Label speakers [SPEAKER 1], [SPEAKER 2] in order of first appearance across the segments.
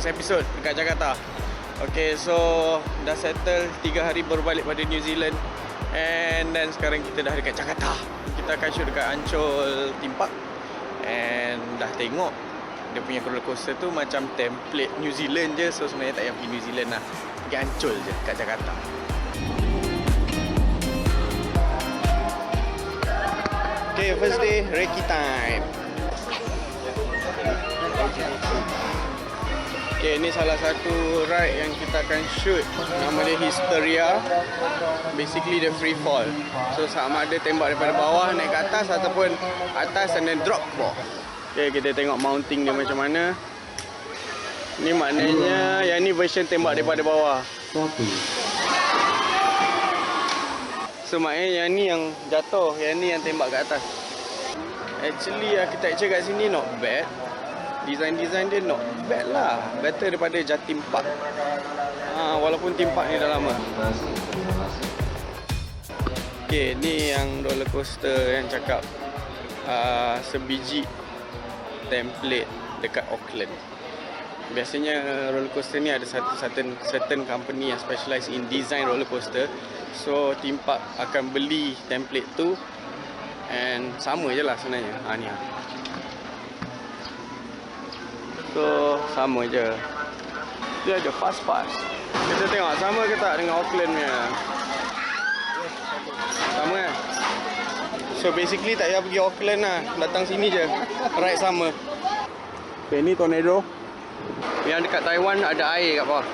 [SPEAKER 1] episode dekat Jakarta. Okay, so dah settle 3 hari baru balik pada New Zealand. And then sekarang kita dah dekat Jakarta. Kita akan shoot dekat Anchol Theme Park. And dah tengok dia punya roller coaster tu macam template New Zealand je. So sebenarnya tak payah pergi New Zealand lah, pergi Anchol je kat Jakarta. Okay, first day, recce time. Okay, ni salah satu ride yang kita akan shoot. Nama dia Hysteria. Basically dia free fall. So sama ada tembak daripada bawah naik ke atas ataupun atas and then drop ke bawah. Okay, kita tengok mounting dia macam mana. Ni maknanya yang ni version tembak daripada bawah. So maknanya yang ni yang jatuh, yang ni yang tembak ke atas. Actually architecture kat sini not bad. Design dia not bad lah. Better daripada Jatim Park. Walaupun theme park ni dah lama. Okay, ni yang roller coaster yang cakap sebiji template dekat Auckland. Biasanya roller coaster ni ada certain company yang specialize in design roller coaster. So theme park akan beli template tu. And sama je lah sebenarnya. Ni so sama je. Dia ada fast. Kita tengok sama ke tak dengan Auckland punya. Sama kan? So basically tak payah pergi Auckland lah, datang sini je, ride sama. Okay, ni tornado. Yang dekat Taiwan ada air kat bawah.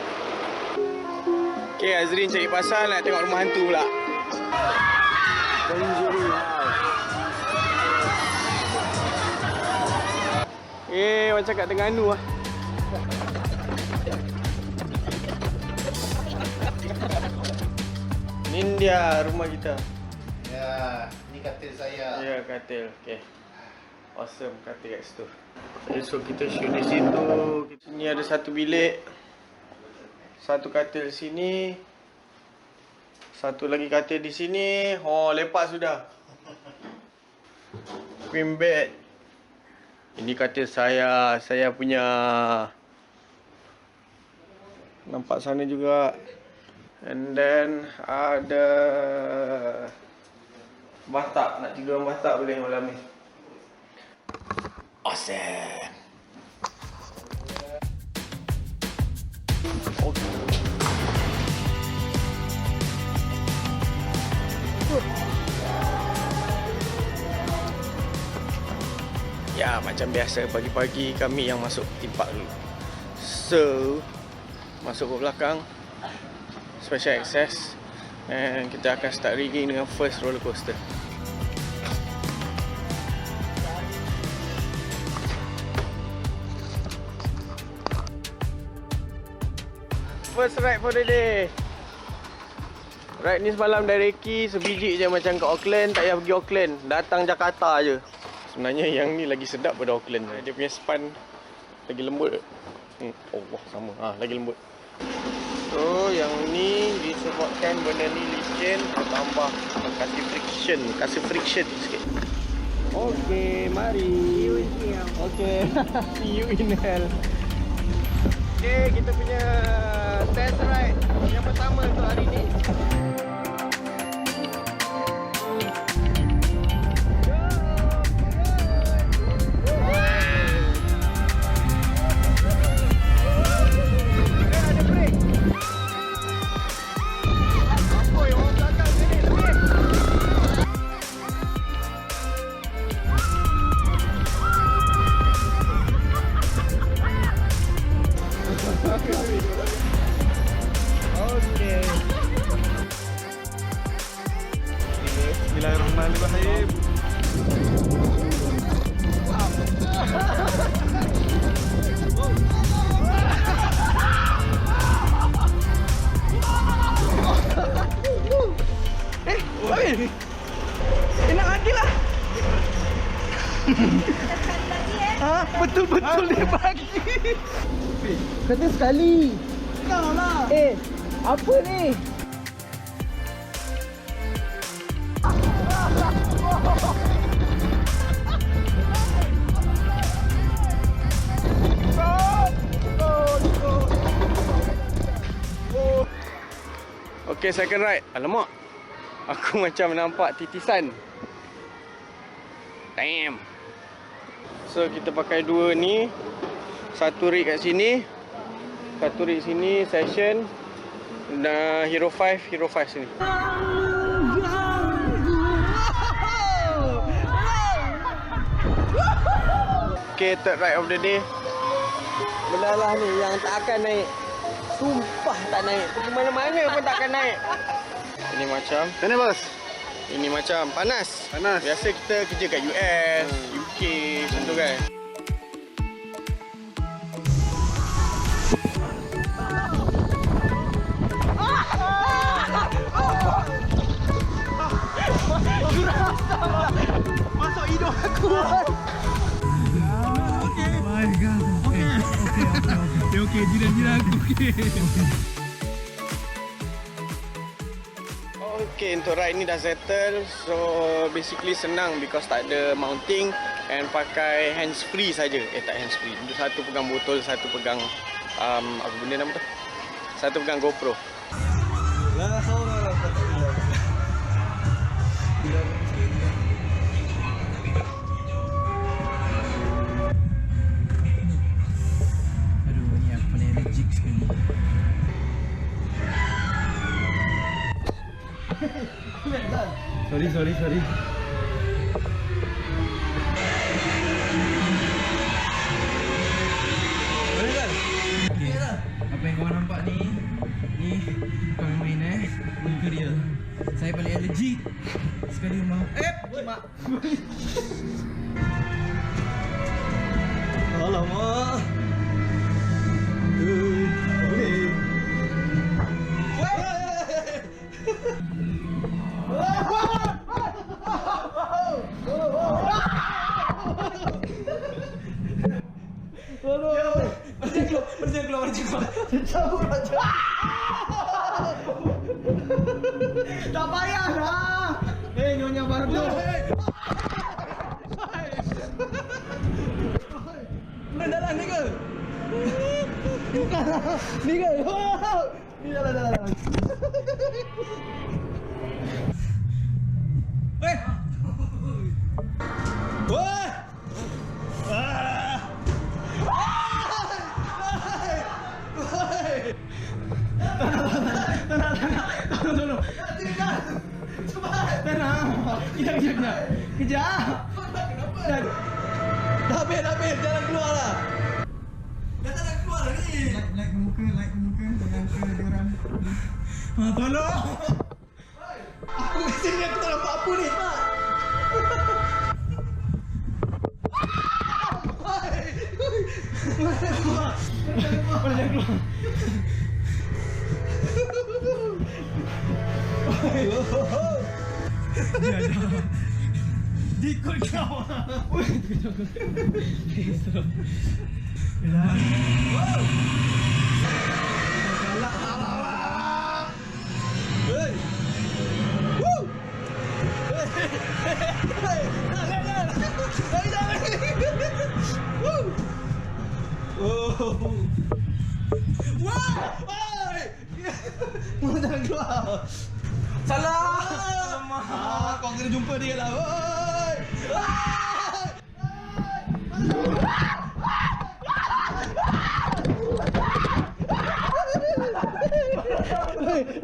[SPEAKER 1] Okay, Azrin cari pasal nak tengok rumah hantu pula. Conjuring house. Macam kat Terengganu lah. Ni dia rumah kita.
[SPEAKER 2] Ya, ni katil saya.
[SPEAKER 1] Ya, katil. Okay. Awesome, katil kat situ. So kita shoot di situ. Ni ada satu bilik. Satu katil sini. Satu lagi katil di sini. Oh, lepak sudah. Queen bed. Ini katil saya punya. Nampak sana juga. And then ada bathtub. Nak tidur dalam bathtub boleh malam ni. Awesome. Ya, macam biasa pagi-pagi kami yang masuk theme park dulu. So, masuk ke belakang, special access, and kita akan start rigging dengan first roller coaster. First ride for the day. Ride ni semalam dah recce, sebiji je macam kat Auckland, tak payah pergi Auckland, datang Jakarta je. Sebenarnya yang ni lagi sedap pada Auckland. Dia punya span lagi lembut. Allah, sama. Lagi lembut. So, yang ni disebabkan benda ni licin, tambah kasih friction sikit. Okay, mari. Okay, see you in hell. Okay, kita punya test ride yang pertama untuk hari ni. Bismillahirrahmanirrahim. Nak lagi lah. Betul-betul dia bagi.
[SPEAKER 3] Kata sekali. Kau lah. Apa ni?
[SPEAKER 1] Okay, second ride. Alamak. Aku macam nampak titisan. Damn. So, kita pakai dua ni. Satu rig kat sini. Satu rig sini, session. Dan Hero 5 sini. Okay, third ride of the day. Benar lah ni yang tak akan naik. Sumpah tak naik. Pergi mana-mana pun tak akan naik. Ini macam
[SPEAKER 2] Mana bos?
[SPEAKER 1] Ini macam panas.
[SPEAKER 2] Panas.
[SPEAKER 1] Biasa kita kerja kat US, UK macam tu kan.
[SPEAKER 3] Masuk hidung aku. Okay, jiran aku.
[SPEAKER 1] Okay, untuk ride ni dah settle. So basically senang because tak ada mounting and pakai hands free saja. Tak hands free. Satu pegang botol, satu pegang apa benda nama tu? Satu pegang GoPro.
[SPEAKER 3] La haula wala quwwata illa billah. Aduh, ni aku paling allergic sekali. Sorry. Boleh kan? Okay. Apa yang kau nampak ni kau main muka dia. Saya paling allergic sekali rumah. Mak. Alamak. Boleh. Keluar. Tak payah dah. Nyonya baru. Dalam ni ke? Bukan. Ni ke? Ni dalam. Woi! Tolong. Cepat. Tenang. Kejap. Dah habis. Jangan keluar lah. Dah tak nak keluar lah ni. Like ke muka. Jangan ke diorang. Tolong. Aku kat sini, aku tak nampak apa ni, Pak. Jangan keluar. Dikut kau. Jangan keluar. Salah. Alamak. Kau kena jumpa dia lah.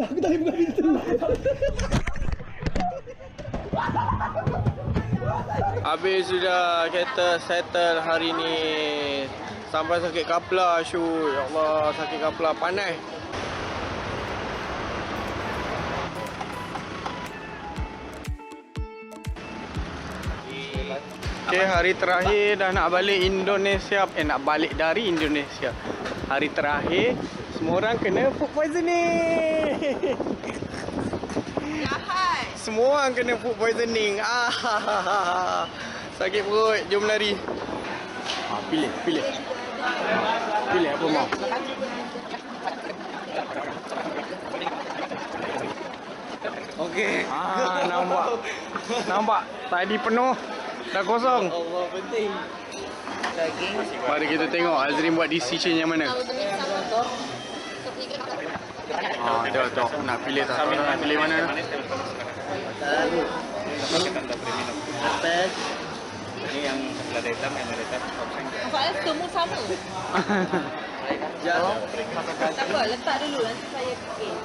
[SPEAKER 3] Aku tak boleh buka pintu.
[SPEAKER 1] Habis sudah kita settle hari ni. Sampai sakit kepala shoot. Ya Allah, sakit kepala, panas. Okay, hari terakhir dah nak balik Indonesia. Nak balik dari Indonesia. Hari terakhir semua orang kena food poisoning.
[SPEAKER 4] Jahat.
[SPEAKER 1] Semua orang kena food poisoning. Sakit perut, jom lari. Pilih apa mau. Okey. Nampak tadi penuh, dah kosong.
[SPEAKER 3] Allah, penting.
[SPEAKER 1] Mari kita tengok Azrin buat decision yang mana. Tengok nak pilih tak tahu nak pilih mana.
[SPEAKER 2] Ini yang sebelah hitam, yang hitam option.
[SPEAKER 4] Soalnya semua sama. Tak apa, letak dulu nanti saya fikir.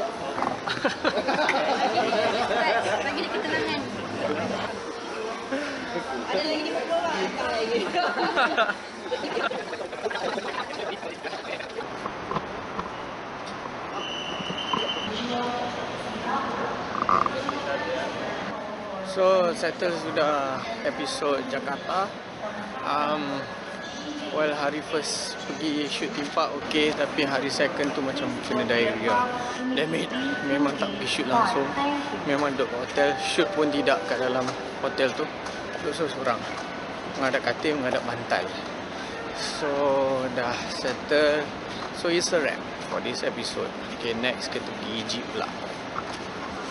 [SPEAKER 4] Bagi dia ketenangan. Ada lagi 50 orang, tak lagi.
[SPEAKER 1] So settle sudah episod Jakarta. Well, hari first pergi shoot theme park okey, tapi hari second tu macam kena diarrhea. Damn it, memang tak pergi shoot langsung. Memang duduk kat hotel, shoot pun tidak kat dalam hotel tu. Duduk seorang, menghadap katil, menghadap bantal. So dah settle. So it's a wrap for this episode. Okay, next kita pergi Egypt pula.